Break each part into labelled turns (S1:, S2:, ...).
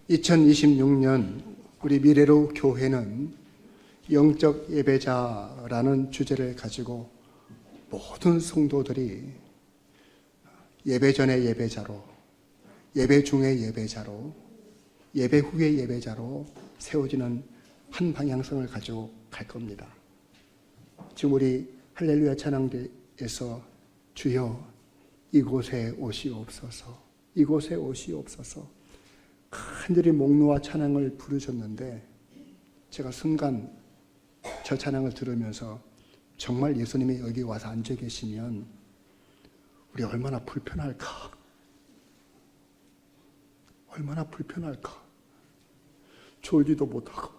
S1: 2026년 우리 미래로 교회는 영적 예배자라는 주제를 가지고 모든 성도들이 예배 전의 예배자로, 예배 중의 예배자로, 예배 후의 예배자로 세워지는 한 방향성을 가지고 갈 겁니다. 지금 우리 할렐루야 찬양대에서 주여 이곳에 오시옵소서, 이곳에 오시옵소서 간절히 목 놓아 찬양을 부르셨는데, 제가 순간 저 찬양을 들으면서 정말 예수님이 여기 와서 앉아 계시면 우리 얼마나 불편할까, 얼마나 불편할까. 졸지도 못하고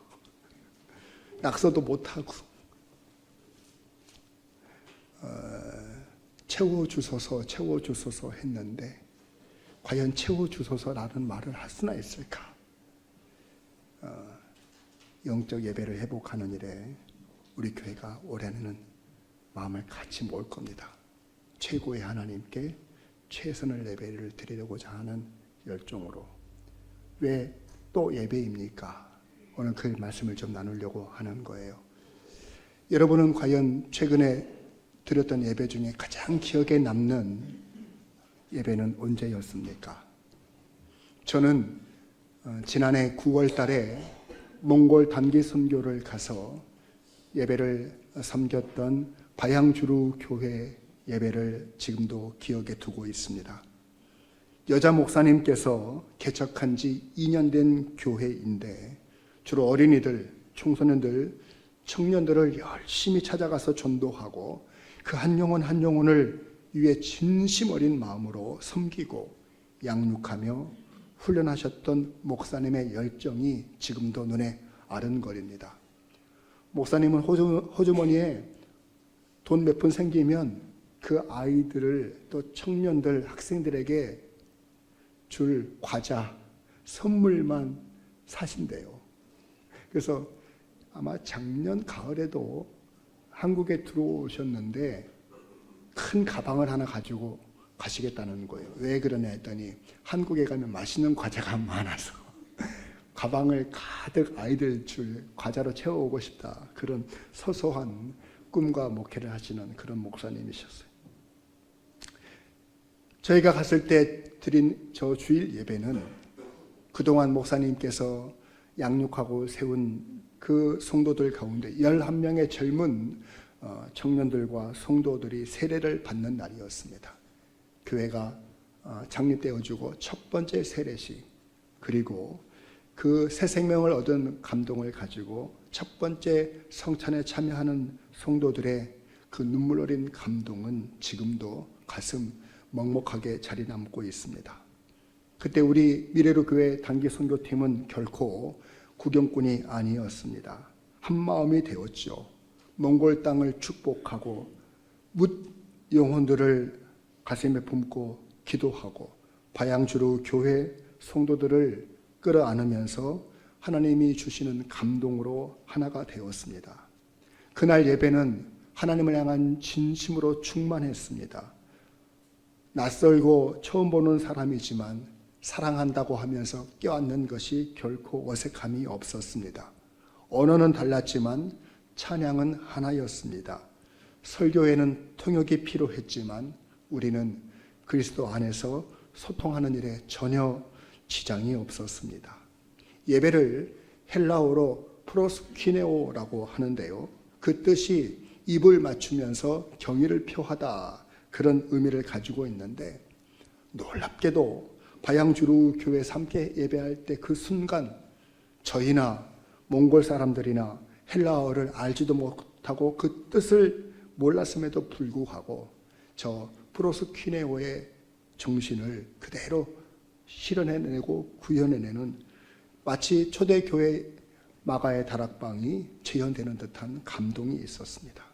S1: 약서도 못하고 채워주소서 했는데 과연 채워주소서라는 말을 할 수나 있을까? 영적 예배를 회복하는 일에 우리 교회가 올해는 마음을 같이 모을 겁니다. 최고의 하나님께 최선을 예배를 드리려고자 하는 열정으로. 왜 또 예배입니까? 오늘 그 말씀을 좀 나누려고 하는 거예요. 여러분은 과연 최근에 드렸던 예배 중에 가장 기억에 남는 예배는 언제였습니까? 저는 지난해 9월 달에 몽골 단기 선교를 가서 예배를 섬겼던 바양주루 교회 예배를 지금도 기억에 두고 있습니다. 여자 목사님께서 개척한 지 2년 된 교회인데 주로 어린이들, 청소년들, 청년들을 열심히 찾아가서 전도하고 그 한 영혼 한 영혼을 위해 진심 어린 마음으로 섬기고 양육하며 훈련하셨던 목사님의 열정이 지금도 눈에 아른거립니다. 목사님은 호주머니에 돈 몇 푼 생기면 그 아이들을, 또 청년들, 학생들에게 줄 과자, 선물만 사신대요. 그래서 아마 작년 가을에도 한국에 들어오셨는데 큰 가방을 하나 가지고 가시겠다는 거예요. 왜 그러냐 했더니 한국에 가면 맛있는 과자가 많아서 가방을 가득 아이들 줄 과자로 채워오고 싶다. 그런 소소한 꿈과 목회를 하시는 그런 목사님이셨어요. 저희가 갔을 때 드린 저 주일 예배는 그동안 목사님께서 양육하고 세운 그 성도들 가운데 11명의 젊은 청년들과 성도들이 세례를 받는 날이었습니다. 교회가 창립되어지고 첫 번째 세례식, 그리고 그 새 생명을 얻은 감동을 가지고 첫 번째 성찬에 참여하는 성도들의 그 눈물 어린 감동은 지금도 가슴 먹먹하게 자리 남고 있습니다. 그때 우리 미래로 교회 단기 선교팀은 결코 구경꾼이 아니었습니다. 한 마음이 되었죠. 몽골 땅을 축복하고 뭇 영혼들을 가슴에 품고 기도하고 바양주루 교회 성도들을 끌어안으면서 하나님이 주시는 감동으로 하나가 되었습니다. 그날 예배는 하나님을 향한 진심으로 충만했습니다. 낯설고 처음 보는 사람이지만 사랑한다고 하면서 껴안는 것이 결코 어색함이 없었습니다. 언어는 달랐지만 찬양은 하나였습니다. 설교에는 통역이 필요했지만 우리는 그리스도 안에서 소통하는 일에 전혀 지장이 없었습니다. 예배를 헬라어로 프로스퀴네오라고 하는데요. 그 뜻이 입을 맞추면서 경의를 표하다, 그런 의미를 가지고 있는데, 놀랍게도 바양주루 교회에서 함께 예배할 때 그 순간 저희나 몽골 사람들이나 헬라어를 알지도 못하고 그 뜻을 몰랐음에도 불구하고 저 프로스퀴네오의 정신을 그대로 실현해내고 구현해내는, 마치 초대교회 마가의 다락방이 재현되는 듯한 감동이 있었습니다.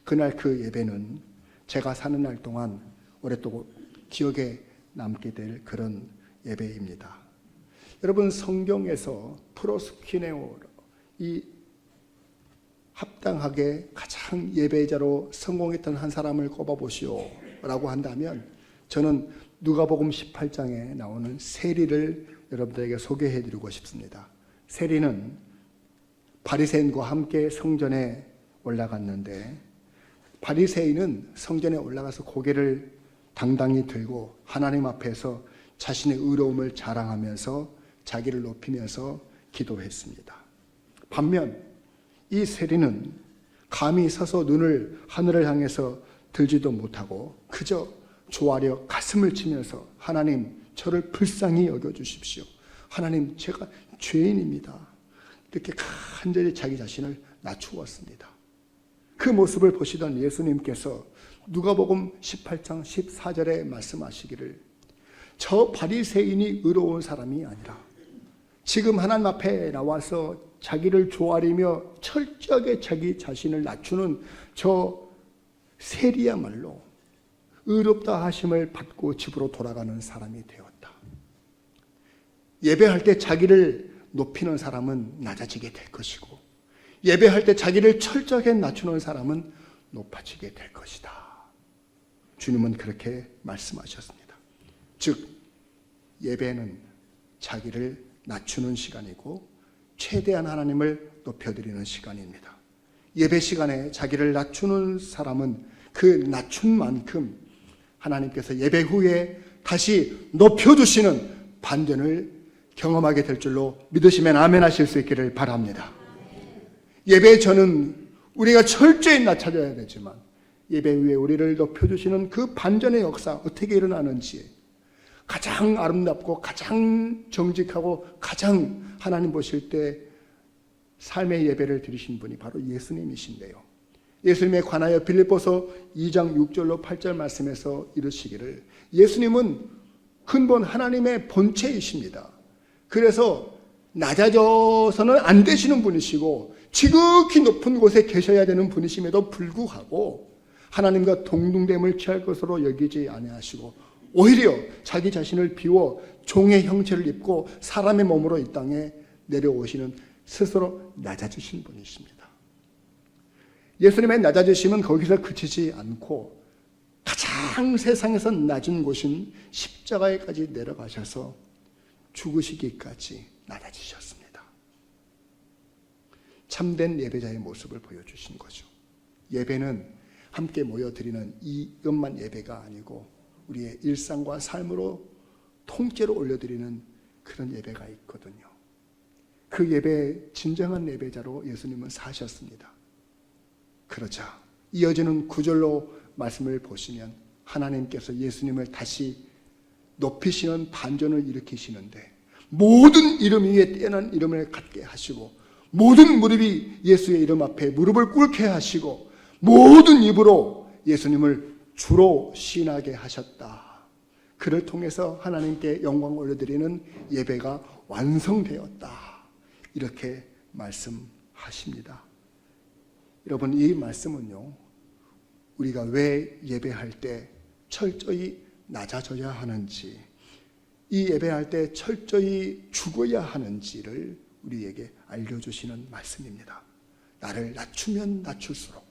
S1: 그날 그 예배는 제가 사는 날 동안 오랫동안 기억에 남게 될 그런 예배입니다. 여러분, 성경에서 프로스퀴네오, 이 합당하게 가장 예배자로 성공했던 한 사람을 꼽아보시오 라고 한다면 저는 누가복음 18장에 나오는 세리를 여러분들에게 소개해 드리고 싶습니다. 세리는 바리새인과 함께 성전에 올라갔는데, 바리새인은 성전에 올라가서 고개를 당당히 들고 하나님 앞에서 자신의 의로움을 자랑하면서 자기를 높이면서 기도했습니다. 반면 이 세리는 감히 서서 눈을 하늘을 향해서 들지도 못하고 그저 조아려 가슴을 치면서 하나님, 저를 불쌍히 여겨주십시오. 하나님, 제가 죄인입니다. 이렇게 간절히 자기 자신을 낮추었습니다. 그 모습을 보시던 예수님께서 누가복음 18장 14절에 말씀하시기를, 저 바리새인이 의로운 사람이 아니라 지금 하나님 앞에 나와서 자기를 조아리며 철저하게 자기 자신을 낮추는 저 세리야말로 의롭다 하심을 받고 집으로 돌아가는 사람이 되었다. 예배할 때 자기를 높이는 사람은 낮아지게 될 것이고, 예배할 때 자기를 철저하게 낮추는 사람은 높아지게 될 것이다. 주님은 그렇게 말씀하셨습니다. 즉, 예배는 자기를 낮추는 시간이고 최대한 하나님을 높여드리는 시간입니다. 예배 시간에 자기를 낮추는 사람은 그 낮춘 만큼 하나님께서 예배 후에 다시 높여주시는 반전을 경험하게 될 줄로 믿으시면 아멘 하실 수 있기를 바랍니다. 예배 전은 우리가 철저히 낮춰져야 되지만 예배 후에 우리를 높여주시는 그 반전의 역사 어떻게 일어나는지, 가장 아름답고 가장 정직하고 가장 하나님 보실 때 삶의 예배를 드리신 분이 바로 예수님이신데요. 예수님에 관하여 빌립보서 2장 6절로 8절 말씀에서 이르시기를, 예수님은 근본 하나님의 본체이십니다. 그래서 낮아져서는 안 되시는 분이시고 지극히 높은 곳에 계셔야 되는 분이심에도 불구하고 하나님과 동등됨을 취할 것으로 여기지 아니하시고 오히려 자기 자신을 비워 종의 형체를 입고 사람의 몸으로 이 땅에 내려오시는 스스로 낮아지신 분이십니다. 예수님의 낮아지심은 거기서 그치지 않고 가장 세상에서 낮은 곳인 십자가에까지 내려가셔서 죽으시기까지 낮아지셨습니다. 참된 예배자의 모습을 보여주신 거죠. 예배는 함께 모여드리는 이것만 예배가 아니고 우리의 일상과 삶으로 통째로 올려드리는 그런 예배가 있거든요. 그 예배, 진정한 예배자로 예수님은 사셨습니다. 그러자 이어지는 구절로 말씀을 보시면 하나님께서 예수님을 다시 높이시는 반전을 일으키시는데, 모든 이름 위에 뛰어난 이름을 갖게 하시고 모든 무릎이 예수의 이름 앞에 무릎을 꿇게 하시고 모든 입으로 예수님을 주로 시인하게 하셨다. 그를 통해서 하나님께 영광을 올려드리는 예배가 완성되었다. 이렇게 말씀하십니다. 여러분, 이 말씀은요, 우리가 왜 예배할 때 철저히 낮아져야 하는지, 이 예배할 때 철저히 죽어야 하는지를 우리에게 알려주시는 말씀입니다. 나를 낮추면 낮출수록,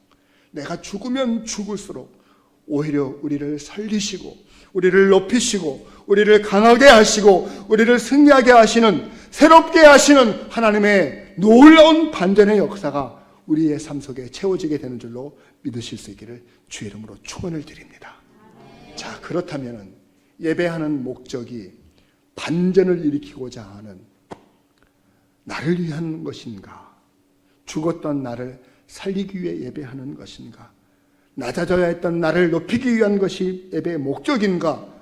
S1: 내가 죽으면 죽을수록 오히려 우리를 살리시고 우리를 높이시고 우리를 강하게 하시고 우리를 승리하게 하시는, 새롭게 하시는 하나님의 놀라운 반전의 역사가 우리의 삶 속에 채워지게 되는 줄로 믿으실 수 있기를 주의 이름으로 축원을 드립니다. 자, 그렇다면 예배하는 목적이 반전을 일으키고자 하는, 나를 위한 것인가? 죽었던 나를 살리기 위해 예배하는 것인가? 낮아져야 했던 나를 높이기 위한 것이 예배의 목적인가?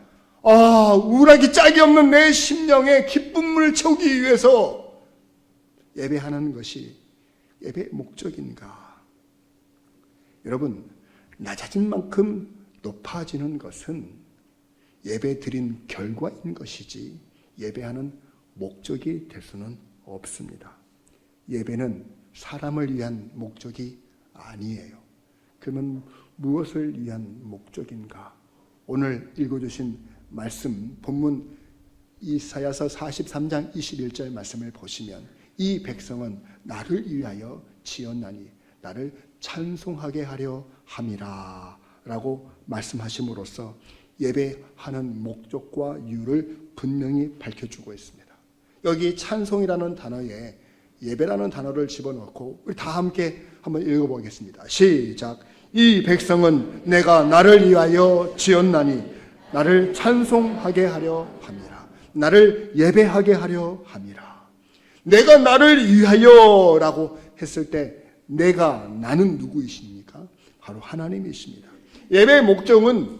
S1: 우락이 짝이 없는 내 심령에 기쁨을 채우기 위해서 예배하는 것이 예배의 목적인가? 여러분, 낮아진 만큼 높아지는 것은 예배 드린 결과인 것이지 예배하는 목적이 될 수는 없습니다. 예배는 사람을 위한 목적이 아니에요. 그러면 무엇을 위한 목적인가? 오늘 읽어주신 말씀, 본문 이사야서 43장 21절 말씀을 보시면, 이 백성은 나를 위하여 지었나니 나를 찬송하게 하려 함이라 라고 말씀하심으로써 예배하는 목적과 이유를 분명히 밝혀주고 있습니다. 여기 찬송이라는 단어에 예배라는 단어를 집어넣고 우리 다 함께 한번 읽어보겠습니다. 시작. 이 백성은 내가 나를 위하여 지었나니 나를 찬송하게 하려 함이라. 나를 예배하게 하려 함이라. 내가 나를 위하여 라고 했을 때 내가, 나는 누구이십니까? 바로 하나님이십니다. 예배의 목적은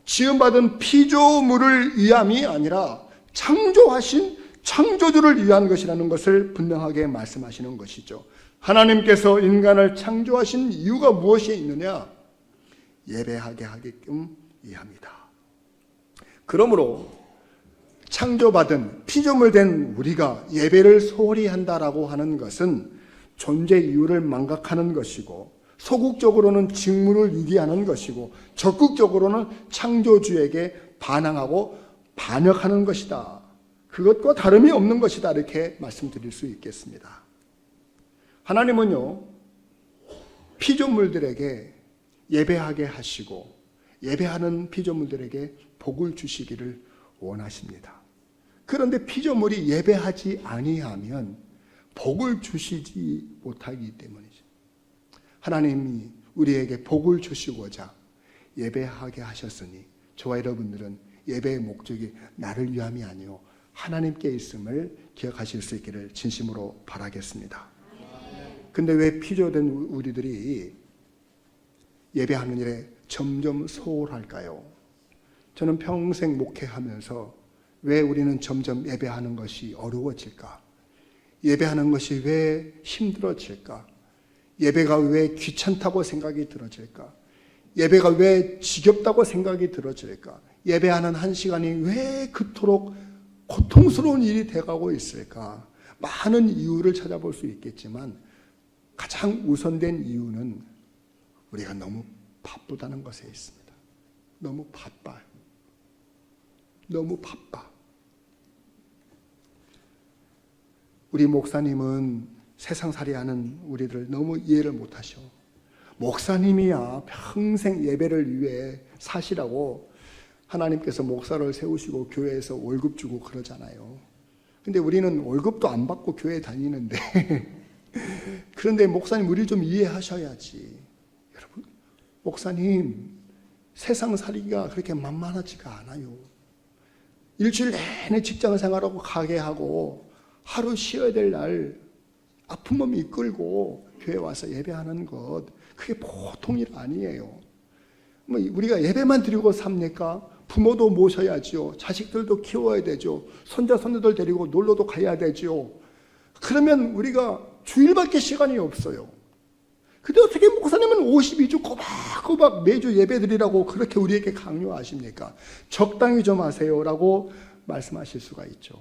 S1: 지음받은 피조물을 위함이 아니라 창조하신 창조주를 위한 것이라는 것을 분명하게 말씀하시는 것이죠. 하나님께서 인간을 창조하신 이유가 무엇에 있느냐? 예배하게 하게끔 위함이다. 그러므로 창조받은 피조물 된 우리가 예배를 소홀히 한다라고 하는 것은 존재 이유를 망각하는 것이고, 소극적으로는 직무를 유기하는 것이고, 적극적으로는 창조주에게 반항하고 반역하는 것이다. 그것과 다름이 없는 것이다. 이렇게 말씀드릴 수 있겠습니다. 하나님은요, 피조물들에게 예배하게 하시고 예배하는 피조물들에게 복을 주시기를 원하십니다. 그런데 피조물이 예배하지 아니하면 복을 주시지 못하기 때문이죠. 하나님이 우리에게 복을 주시고자 예배하게 하셨으니 저와 여러분들은 예배의 목적이 나를 위함이 아니요 하나님께 있음을 기억하실 수 있기를 진심으로 바라겠습니다. 근데 왜 피조된 우리들이 예배하는 일에 점점 소홀할까요? 저는 평생 목회하면서 왜 우리는 점점 예배하는 것이 어려워질까? 예배하는 것이 왜 힘들어질까? 예배가 왜 귀찮다고 생각이 들어질까? 예배가 왜 지겹다고 생각이 들어질까? 예배하는 한 시간이 왜 그토록 고통스러운 일이 돼가고 있을까? 많은 이유를 찾아볼 수 있겠지만 가장 우선된 이유는 우리가 너무 바쁘다는 것에 있습니다. 너무 바빠요. 너무 바빠. 우리 목사님은 세상살이하는 우리를 너무 이해를 못하셔. 목사님이야 평생 예배를 위해 사시라고 하나님께서 목사를 세우시고 교회에서 월급 주고 그러잖아요. 근데 우리는 월급도 안 받고 교회 다니는데 그런데 목사님 우리 좀 이해하셔야지. 여러분, 목사님 세상살이가 그렇게 만만하지가 않아요. 일주일 내내 직장 생활하고 가게 하고 하루 쉬어야 될 날 아픈 몸 이끌고 교회 와서 예배하는 것, 그게 보통 일 아니에요. 뭐 우리가 예배만 드리고 삽니까? 부모도 모셔야죠. 자식들도 키워야 되죠. 손자 손녀들 데리고 놀러도 가야 되죠. 그러면 우리가 주일밖에 시간이 없어요. 근데 어떻게 목사님은 52주 꼬박꼬박 매주 예배 드리라고 그렇게 우리에게 강요하십니까? 적당히 좀 하세요라고 말씀하실 수가 있죠.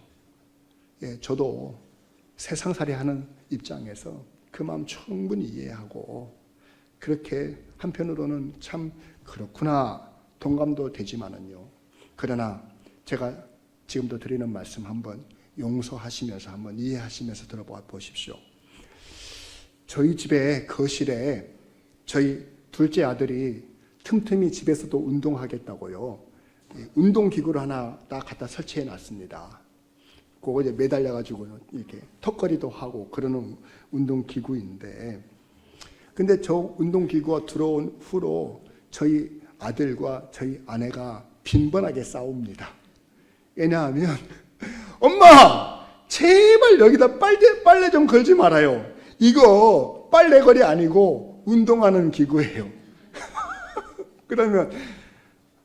S1: 예, 저도 세상살이 하는 입장에서 그 마음 충분히 이해하고 그렇게 한편으로는 참 그렇구나 동감도 되지만은요. 그러나 제가 지금도 드리는 말씀 한번 용서하시면서 한번 이해하시면서 들어봐 보십시오. 저희 집에 거실에 저희 둘째 아들이 틈틈이 집에서도 운동하겠다고요. 운동기구를 하나 딱 갖다 설치해 놨습니다. 그거 이제 매달려가지고 이렇게 턱걸이도 하고 그러는 운동기구인데, 근데 저 운동기구가 들어온 후로 저희 아들과 저희 아내가 빈번하게 싸웁니다. 왜냐하면 엄마 제발 여기다 빨래 좀 걸지 말아요. 이거 빨래거리 아니고 운동하는 기구예요. 그러면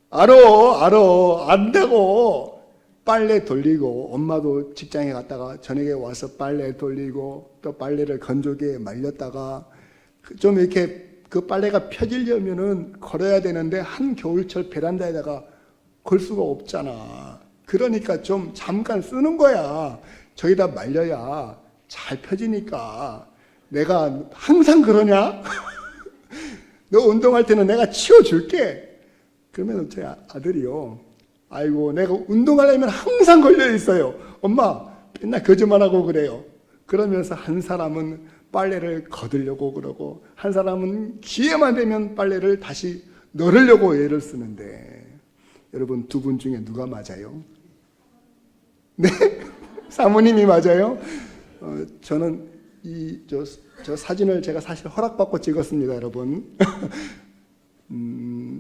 S1: 알아 안다고 빨래 돌리고, 엄마도 직장에 갔다가 저녁에 와서 빨래 돌리고 또 빨래를 건조기에 말렸다가 좀 이렇게 그 빨래가 펴지려면은 걸어야 되는데 한겨울철 베란다에다가 걸 수가 없잖아. 그러니까 좀 잠깐 쓰는 거야. 저기다 말려야 잘 펴지니까. 내가 항상 그러냐? 너 운동할 때는 내가 치워줄게. 그러면 제 아들이요, 아이고 내가 운동하려면 항상 걸려 있어요. 엄마 맨날 거짓말하고 그래요. 그러면서 한 사람은 빨래를 거두려고 그러고 한 사람은 기회만 되면 빨래를 다시 널으려고 애를 쓰는데, 여러분 두 분 중에 누가 맞아요? 네? 사모님이 맞아요? 저는 저 사진을 제가 사실 허락받고 찍었습니다, 여러분.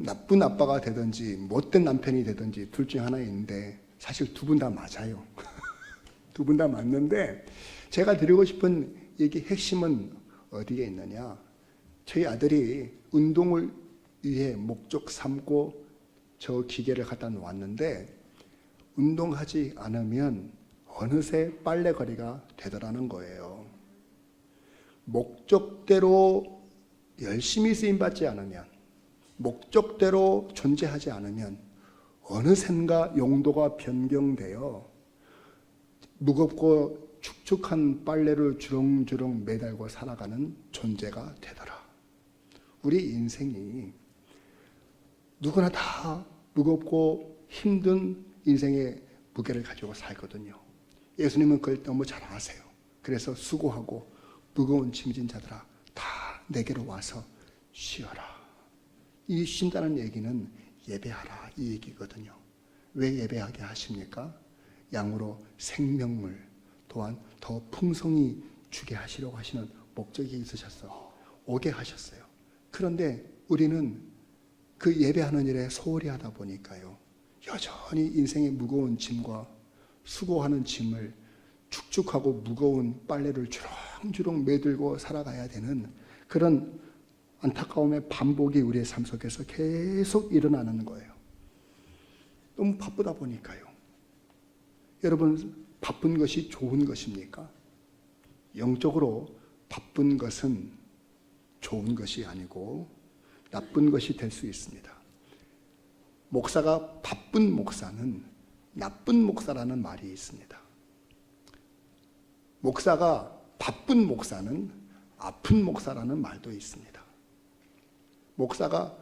S1: 나쁜 아빠가 되든지 못된 남편이 되든지 둘 중 하나인데 사실 두 분 다 맞아요. 두 분 다 맞는데 제가 드리고 싶은 얘기 핵심은 어디에 있느냐? 저희 아들이 운동을 위해 목적 삼고 저 기계를 갖다 놓았는데 운동하지 않으면 어느새 빨래거리가 되더라는 거예요. 목적대로 열심히 쓰임받지 않으면, 목적대로 존재하지 않으면 어느샌가 용도가 변경되어 무겁고 축축한 빨래를 주렁주렁 매달고 살아가는 존재가 되더라. 우리 인생이 누구나 다 무겁고 힘든 인생의 무게를 가지고 살거든요. 예수님은 그걸 너무 잘 아세요. 그래서 수고하고 무거운 짐진 자들아 다 내게로 와서 쉬어라. 이 쉰다는 얘기는 예배하라 이 얘기거든요. 왜 예배하게 하십니까? 양으로 생명을 또한 더 풍성히 주게 하시려고 하시는 목적이 있으셔서 오게 하셨어요. 그런데 우리는 그 예배하는 일에 소홀히 하다 보니까요, 여전히 인생의 무거운 짐과 수고하는 짐을 축축하고 무거운 빨래를 주렁주렁 매들고 살아가야 되는 그런 안타까움의 반복이 우리의 삶 속에서 계속 일어나는 거예요. 너무 바쁘다 보니까요. 여러분, 바쁜 것이 좋은 것입니까? 영적으로 바쁜 것은 좋은 것이 아니고 나쁜 것이 될 수 있습니다. 목사가 바쁜 목사는 나쁜 목사라는 말이 있습니다. 목사가 바쁜 목사는 아픈 목사라는 말도 있습니다. 목사가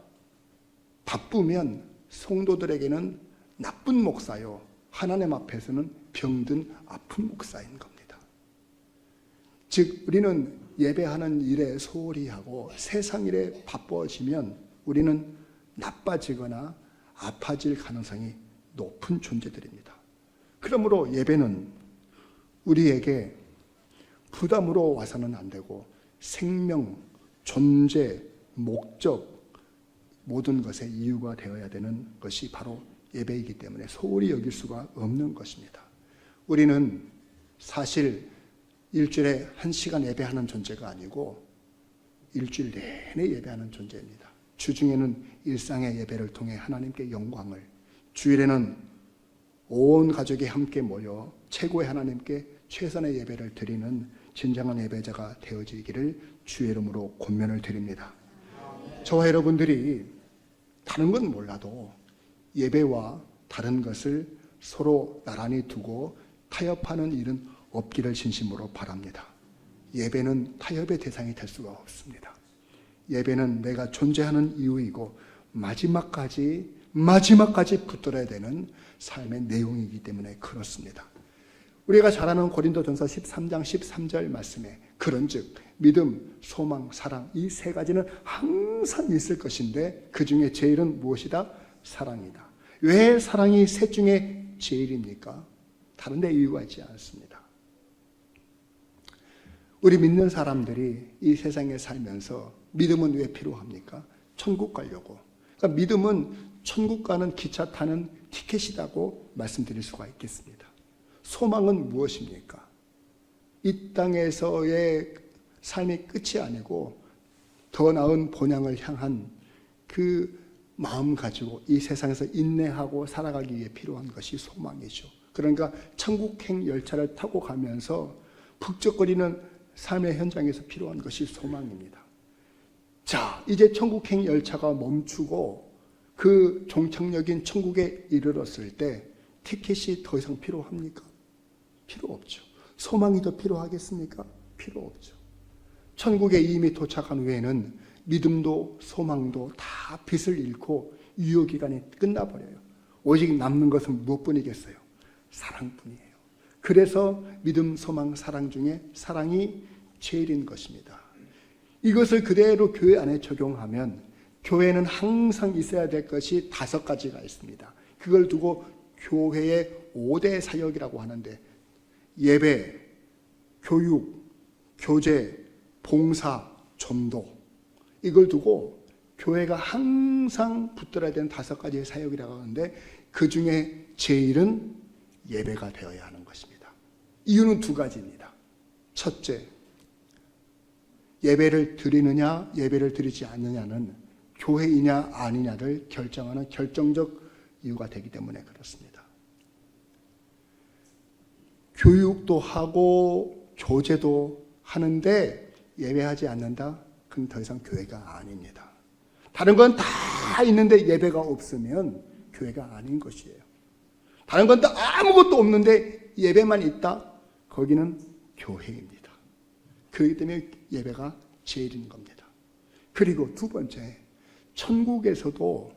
S1: 바쁘면 성도들에게는 나쁜 목사요, 하나님 앞에서는 병든 아픈 목사인 겁니다. 즉 우리는 예배하는 일에 소홀히 하고 세상 일에 바빠지면 우리는 나빠지거나 아파질 가능성이 높은 존재들입니다. 그러므로 예배는 우리에게 부담으로 와서는 안 되고 생명, 존재, 목적 모든 것의 이유가 되어야 되는 것이 바로 예배이기 때문에 소홀히 여길 수가 없는 것입니다. 우리는 사실 일주일에 1시간 예배하는 존재가 아니고 일주일 내내 예배하는 존재입니다. 주중에는 일상의 예배를 통해 하나님께 영광을, 주일에는 온 가족이 함께 모여 최고의 하나님께 최선의 예배를 드리는 진정한 예배자가 되어지기를 주의 이름으로 권면을 드립니다. 저와 여러분들이 다른 건 몰라도 예배와 다른 것을 서로 나란히 두고 타협하는 일은 없기를 진심으로 바랍니다. 예배는 타협의 대상이 될 수가 없습니다. 예배는 내가 존재하는 이유이고 마지막까지 붙들어야 되는 삶의 내용이기 때문에 그렇습니다. 우리가 잘 아는 고린도전서 13장 13절 말씀에 그런즉 믿음, 소망, 사랑 이 세 가지는 항상 있을 것인데 그 중에 제일은 무엇이다? 사랑이다. 왜 사랑이 셋 중에 제일입니까? 다른 데 이유가 있지 않습니다. 우리 믿는 사람들이 이 세상에 살면서 믿음은 왜 필요합니까? 천국 가려고. 그러니까 믿음은 천국 가는 기차 타는 티켓이라고 말씀드릴 수가 있겠습니다. 소망은 무엇입니까? 이 땅에서의 삶이 끝이 아니고 더 나은 본향을 향한 그 마음 가지고 이 세상에서 인내하고 살아가기 위해 필요한 것이 소망이죠. 그러니까 천국행 열차를 타고 가면서 북적거리는 삶의 현장에서 필요한 것이 소망입니다. 자, 이제 천국행 열차가 멈추고 그 종착역인 천국에 이르렀을 때 티켓이 더 이상 필요합니까? 필요 없죠. 소망이 더 필요하겠습니까? 필요 없죠. 천국에 이미 도착한 후에는 믿음도 소망도 다 빛을 잃고 유효기간이 끝나버려요. 오직 남는 것은 무엇뿐이겠어요? 사랑뿐이에요. 그래서 믿음, 소망, 사랑 중에 사랑이 제일인 것입니다. 이것을 그대로 교회 안에 적용하면 교회는 항상 있어야 될 것이 5가지가 있습니다. 그걸 두고 교회의 5대 사역이라고 하는데, 예배, 교육, 교제, 봉사, 전도, 이걸 두고 교회가 항상 붙들어야 되는 5가지의 사역이라고 하는데, 그 중에 제일은 예배가 되어야 하는 것입니다. 이유는 2가지입니다. 첫째, 예배를 드리느냐 예배를 드리지 않느냐는 교회이냐 아니냐를 결정하는 결정적 이유가 되기 때문에 그렇습니다. 교육도 하고 교제도 하는데 예배하지 않는다? 그건 더 이상 교회가 아닙니다. 다른 건 다 있는데 예배가 없으면 교회가 아닌 것이에요. 다른 건 다 아무것도 없는데 예배만 있다? 거기는 교회입니다. 그렇기 때문에 예배가 제일인 겁니다. 그리고 2번째, 천국에서도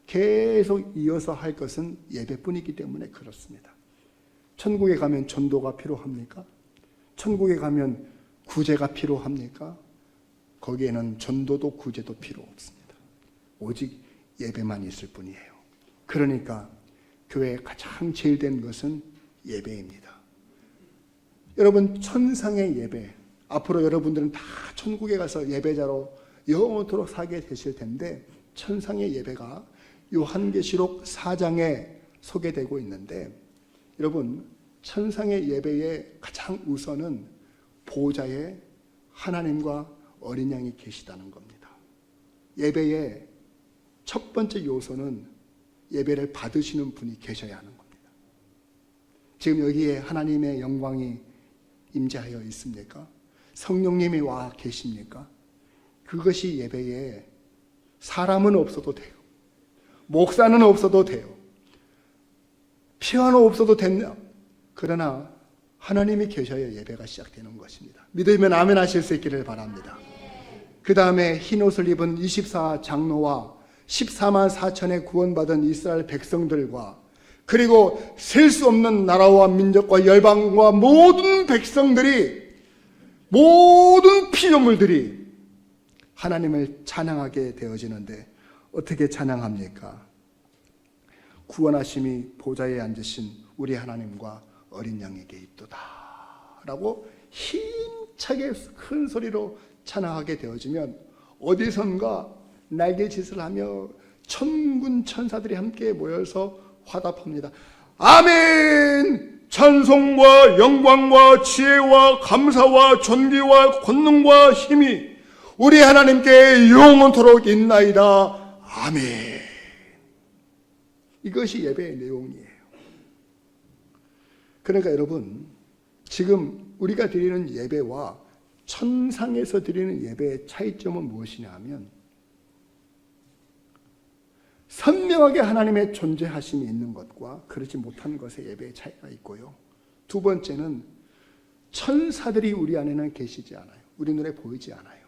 S1: 계속 이어서 할 것은 예배뿐이기 때문에 그렇습니다. 천국에 가면 전도가 필요합니까? 천국에 가면 구제가 필요합니까? 거기에는 전도도 구제도 필요 없습니다. 오직 예배만 있을 뿐이에요. 그러니까 교회의 가장 제일 된 것은 예배입니다. 여러분, 천상의 예배, 앞으로 여러분들은 다 천국에 가서 예배자로 영원토록 살게 되실 텐데, 천상의 예배가 요한계시록 4장에 소개되고 있는데, 여러분, 천상의 예배의 가장 우선은 보좌에 하나님과 어린 양이 계시다는 겁니다. 예배의 첫 번째 요소는 예배를 받으시는 분이 계셔야 하는 겁니다. 지금 여기에 하나님의 영광이 임재하여 있습니까? 성령님이 와 계십니까? 그것이 예배에 사람은 없어도 돼요. 목사는 없어도 돼요. 피아노 없어도 됐냐? 그러나 하나님이 계셔야 예배가 시작되는 것입니다. 믿으면 아멘 하실 수 있기를 바랍니다. 그 다음에 흰옷을 입은 24장로와 14만 4천의 구원받은 이스라엘 백성들과, 그리고 셀 수 없는 나라와 민족과 열방과 모든 백성들이, 모든 피조물들이 하나님을 찬양하게 되어지는데, 어떻게 찬양합니까? 구원하심이 보좌에 앉으신 우리 하나님과 어린 양에게 있도다 라고 힘차게 큰 소리로 찬양하게 되어지면, 어디선가 날개짓을 하며 천군 천사들이 함께 모여서 화답합니다. 아멘! 찬송과 영광과 지혜와 감사와 존귀와 권능과 힘이 우리 하나님께 영원토록 있나이다. 아멘. 이것이 예배의 내용이에요. 그러니까 여러분, 지금 우리가 드리는 예배와 천상에서 드리는 예배의 차이점은 무엇이냐 하면, 선명하게 하나님의 존재하심이 있는 것과 그렇지 못한 것의 예배의 차이가 있고요. 2번째는 천사들이 우리 안에는 계시지 않아요. 우리 눈에 보이지 않아요.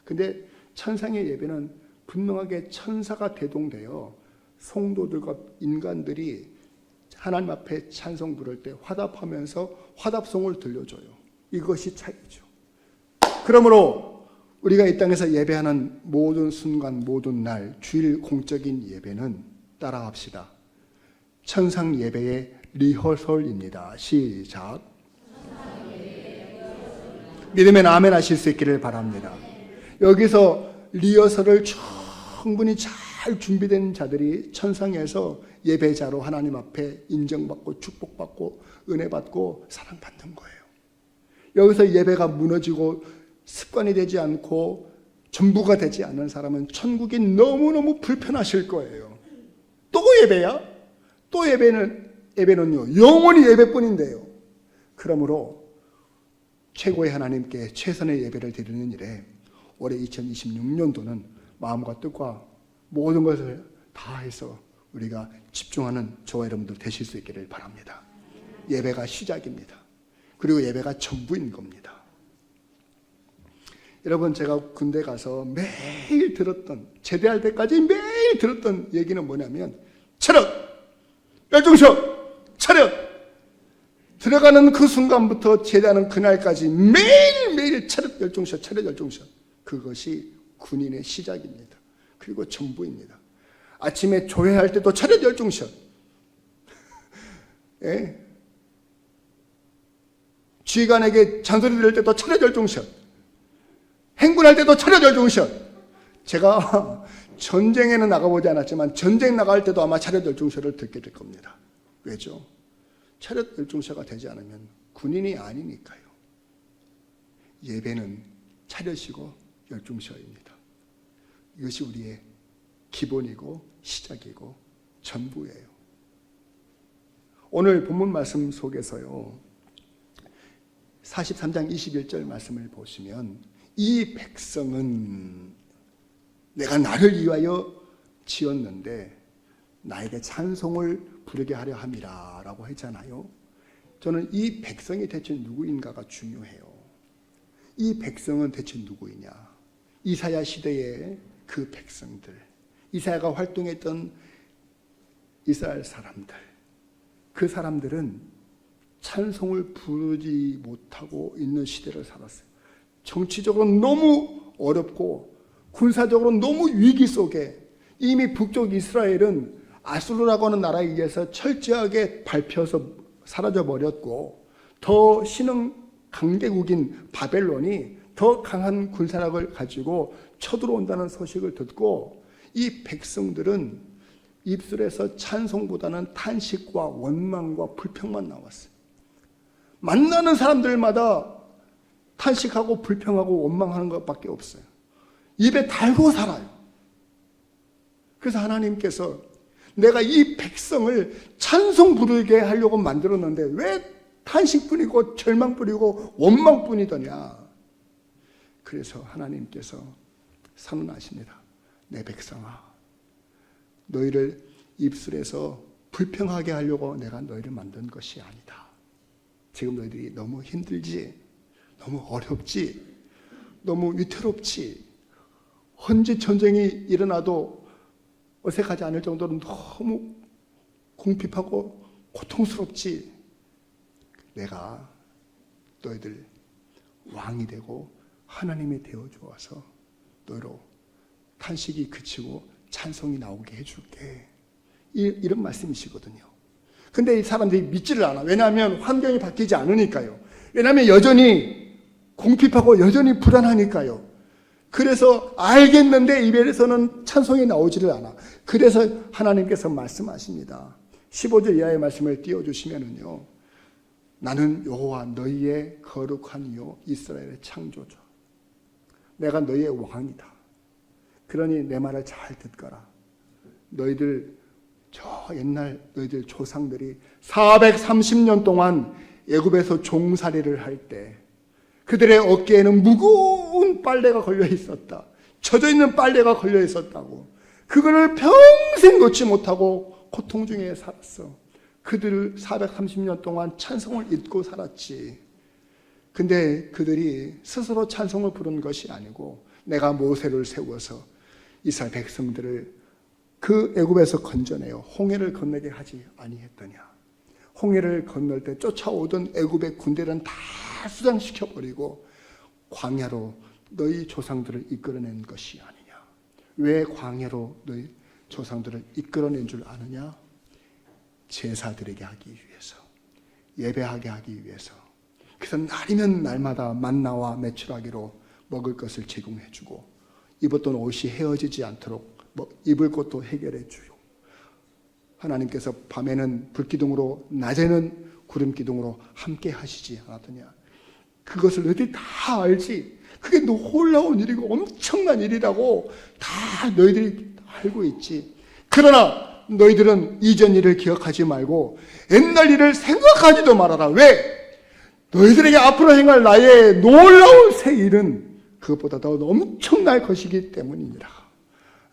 S1: 근데 천상의 예배는 분명하게 천사가 대동되어 성도들과 인간들이 하나님 앞에 찬송 부를 때 화답하면서 화답송을 들려줘요. 이것이 차이죠. 그러므로 우리가 이 땅에서 예배하는 모든 순간, 모든 날, 주일 공적인 예배는 따라합시다. 천상 예배의 리허설입니다. 시작. 믿으면 아멘 하실 수 있기를 바랍니다. 여기서 리허설을 충분히 잘 준비된 자들이 천상에서 예배자로 하나님 앞에 인정받고 축복받고 은혜받고 사랑받는 거예요. 여기서 예배가 무너지고 습관이 되지 않고 전부가 되지 않는 사람은 천국이 너무너무 불편하실 거예요. 또 예배야? 또 예배는요, 영원히 예배뿐인데요. 그러므로 최고의 하나님께 최선의 예배를 드리는 일에 올해 2026년도는 마음과 뜻과 모든 것을 다해서 우리가 집중하는 저와 여러분들 되실 수 있기를 바랍니다. 예배가 시작입니다. 그리고 예배가 전부인 겁니다. 여러분, 제가 군대 가서 매일 들었던, 제대할 때까지 매일 들었던 얘기는 뭐냐면, 차렷! 열중셔! 차렷! 들어가는 그 순간부터 제대하는 그날까지 매일매일 차렷 열중셔, 차렷 열중셔. 그것이 군인의 시작입니다. 그리고 전부입니다. 아침에 조회할 때도 차렷 열중셔. 예? 지휘관에게 잔소리 들을 때도 차려절 중샷, 행군할 때도 차려절 중샷. 제가 전쟁에는 나가보지 않았지만 전쟁 나갈 때도 아마 차려절 중샷을 듣게 될 겁니다. 왜죠? 차려절 중샷가 되지 않으면 군인이 아니니까요. 예배는 차려시고 열중셔입니다. 이것이 우리의 기본이고 시작이고 전부예요. 오늘 본문 말씀 속에서요, 43장 21절 말씀을 보시면 이 백성은 내가 나를 위하여 지었는데 나에게 찬송을 부르게 하려 함이라 라고 했잖아요. 저는 이 백성이 대체 누구인가가 중요해요. 이 백성은 대체 누구이냐? 이사야 시대의 그 백성들, 이사야가 활동했던 이스라엘 사람들, 그 사람들은 찬송을 부르지 못하고 있는 시대를 살았어요. 정치적으로 너무 어렵고 군사적으로 너무 위기 속에 이미 북쪽 이스라엘은 아수르라고 하는 나라에 의해서 철저하게 밟혀서 사라져버렸고, 더 신흥 강대국인 바벨론이 더 강한 군사력을 가지고 쳐들어온다는 소식을 듣고 이 백성들은 입술에서 찬송보다는 탄식과 원망과 불평만 나왔어요. 만나는 사람들마다 탄식하고 불평하고 원망하는 것밖에 없어요. 입에 달고 살아요. 그래서 하나님께서 내가 이 백성을 찬송 부르게 하려고 만들었는데 왜 탄식뿐이고 절망뿐이고 원망뿐이더냐. 그래서 하나님께서 선언하십니다. 내 백성아, 너희를 입술에서 불평하게 하려고 내가 너희를 만든 것이 아니다. 지금 너희들이 너무 힘들지, 너무 어렵지, 너무 위태롭지, 언제 전쟁이 일어나도 어색하지 않을 정도로 너무 궁핍하고 고통스럽지. 내가 너희들 왕이 되고 하나님이 되어 주어서 너희로 탄식이 그치고 찬송이 나오게 해줄게. 이런 말씀이시거든요. 근데 이 사람들이 믿지를 않아. 왜냐하면 환경이 바뀌지 않으니까요. 왜냐하면 여전히 궁핍하고 여전히 불안하니까요. 그래서 알겠는데 입에서는 찬송이 나오지를 않아. 그래서 하나님께서 말씀하십니다. 15절 이하의 말씀을 띄워주시면은요, 나는 여호와 너희의 거룩한 이요 이스라엘의 창조주, 내가 너희의 왕이다. 그러니 내 말을 잘 듣거라. 너희들 저 옛날 너희들 조상들이 430년 동안 애굽에서 종살이를 할 때 그들의 어깨에는 무거운 빨래가 걸려 있었다. 젖어 있는 빨래가 걸려 있었다고. 그거를 평생 놓지 못하고 고통 중에 살았어. 그들을 430년 동안 찬송을 잊고 살았지. 근데 그들이 스스로 찬송을 부른 것이 아니고 내가 모세를 세워서 이스라엘 백성들을 그 애굽에서 건져내어 홍해를 건너게 하지 아니했더냐. 홍해를 건널 때 쫓아오던 애굽의 군대는 다 수장시켜버리고 광야로 너희 조상들을 이끌어낸 것이 아니냐. 왜 광야로 너희 조상들을 이끌어낸 줄 아느냐? 제사드리게 하기 위해서, 예배하게 하기 위해서. 그래서 날이면 날마다 만나와 메추라기로 먹을 것을 제공해주고, 입었던 옷이 헤어지지 않도록 입을 것도 해결해주고, 하나님께서 밤에는 불기둥으로 낮에는 구름기둥으로 함께 하시지 않았더냐. 그것을 너희들이 다 알지. 그게 놀라운 일이고 엄청난 일이라고 다 너희들이 알고 있지. 그러나 너희들은 이전 일을 기억하지 말고 옛날 일을 생각하지도 말아라. 왜? 너희들에게 앞으로 행할 나의 놀라운 새 일은 그것보다 더 엄청날 것이기 때문입니다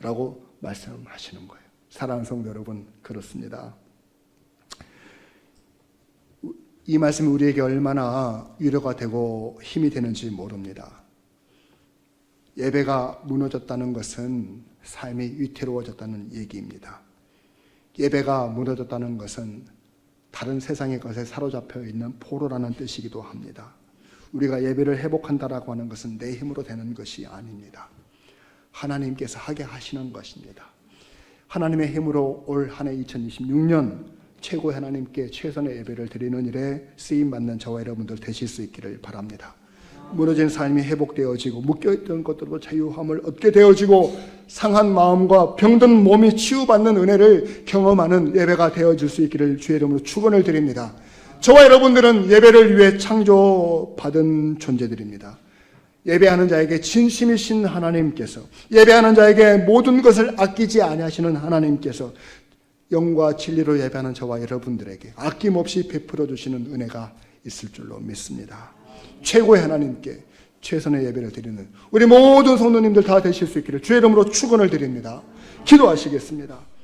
S1: 라고 말씀하시는 거예요. 사랑하는 성도 여러분, 그렇습니다. 이 말씀이 우리에게 얼마나 위로가 되고 힘이 되는지 모릅니다. 예배가 무너졌다는 것은 삶이 위태로워졌다는 얘기입니다. 예배가 무너졌다는 것은 다른 세상의 것에 사로잡혀 있는 포로라는 뜻이기도 합니다. 우리가 예배를 회복한다라고 하는 것은 내 힘으로 되는 것이 아닙니다. 하나님께서 하게 하시는 것입니다. 하나님의 힘으로 올 한 해 2026년 최고의 하나님께 최선의 예배를 드리는 일에 쓰임받는 저와 여러분들 되실 수 있기를 바랍니다. 무너진 삶이 회복되어지고 묶여있던 것들로 자유함을 얻게 되어지고 상한 마음과 병든 몸이 치유받는 은혜를 경험하는 예배가 되어질 수 있기를 주의 이름으로 축원을 드립니다. 저와 여러분들은 예배를 위해 창조받은 존재들입니다. 예배하는 자에게 진심이신 하나님께서, 예배하는 자에게 모든 것을 아끼지 아니하시는 하나님께서 영과 진리로 예배하는 저와 여러분들에게 아낌없이 베풀어 주시는 은혜가 있을 줄로 믿습니다. 최고의 하나님께 최선의 예배를 드리는 우리 모든 성도님들 다 되실 수 있기를 주의 이름으로 축원을 드립니다. 기도하시겠습니다.